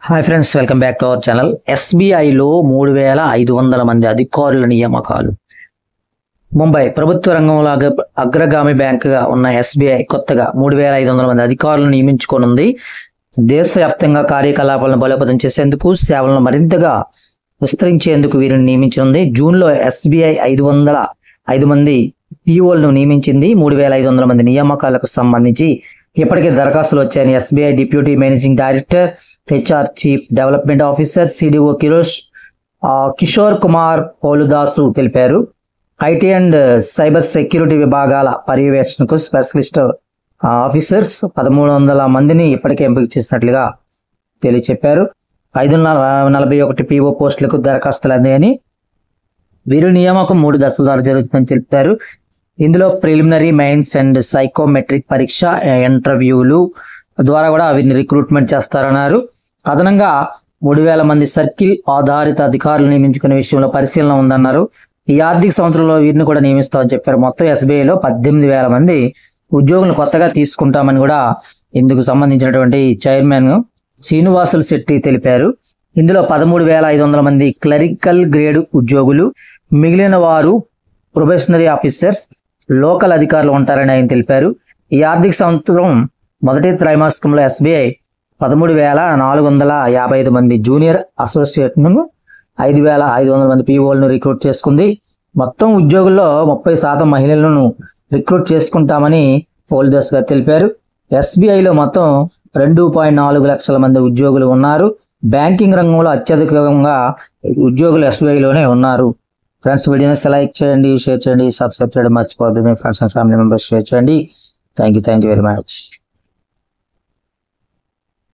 Hi friends, welcome back to our channel. ఎస్బీఐలో 3,500 మంది అధికారుల నియామకాలు. ముంబై ప్రభుత్వ రంగంలో అగ్రగామి బ్యాంకుగా ఉన్న ఎస్బీఐ కొత్తగా 3,500 మంది అధికారులను నియమించుకోనుంది. దేశవ్యాప్తంగా కార్యకలాపాలను బలోపేతం చేసేందుకు, సేవలను మరింతగా విస్తరించేందుకు వీరిని నియమించనుంది. జూన్లో ఎస్బీఐ 505 మంది పీఓలను నియమించింది. 3,500 మంది నియామకాలకు సంబంధించి ఇప్పటికే దరఖాస్తులు వచ్చాయని SBI deputy managing director, HR chief development officer, CDO Kishore Kumar Poludasu తెలిపారు. ఐటీ అండ్ సైబర్ సెక్యూరిటీ విభాగాల పర్యవేక్షణకు స్పెషలిస్ట్ ఆఫీసర్స్ 1,300 మందిని ఇప్పటికే ఎంపిక చేసినట్లుగా తెలియచెప్పారు. 541 పీఓ పోస్టులకు దరఖాస్తులు అందాయని, వీరి నియామకం 3 దశల ద్వారా జరుగుతుందని తెలిపారు. ఇందులో ప్రిలిమినరీ, మెయిన్స్ అండ్ సైకోమెట్రిక్ పరీక్ష, ఇంటర్వ్యూలు ద్వారా కూడా వీరిని రిక్రూట్మెంట్ చేస్తారన్నారు. అదనంగా 3,000 మంది సర్కిల్ ఆధారిత అధికారులు నియమించుకునే విషయంలో పరిశీలన ఉందన్నారు. ఈ ఆర్థిక సంవత్సరంలో వీరిని కూడా నియమిస్తామని చెప్పారు. మొత్తం ఎస్బీఐలో 18,000 మంది ఉద్యోగులను కొత్తగా తీసుకుంటామని కూడా ఇందుకు సంబంధించినటువంటి చైర్మన్ శ్రీనివాసులు శెట్టి తెలిపారు. ఇందులో 13,500 మంది క్లరికల్ గ్రేడ్ ఉద్యోగులు, మిగిలిన వారు ప్రొబేషనరీ ఆఫీసర్స్, లోకల్ అధికారులు ఉంటారని ఆయన తెలిపారు. ఈ ఆర్థిక సంవత్సరం మొదటి త్రైమాసికంలో ఎస్బీఐ 13,455 మంది జూనియర్ అసోసియేట్ను, 5,500 మంది పీఓలను రిక్రూట్ చేసుకుంది. మొత్తం ఉద్యోగుల్లో 30% మహిళలను రిక్రూట్ చేసుకుంటామని పోల్దాస్ గారు తెలిపారు. ఎస్బీఐలో మొత్తం 2.4 లక్షల మంది ఉద్యోగులు ఉన్నారు. బ్యాంకింగ్ రంగంలో అత్యధికంగా ఉద్యోగులు ఎస్బీఐలోనే ఉన్నారు. ఫ్రెండ్స్, వీడియోని లైక్ చేయండి, షేర్ చేయండి, సబ్స్క్రైబ్ చేయడం మర్చిపోవద్దు. మీ friends and family members share చేయండి. Thank you very much.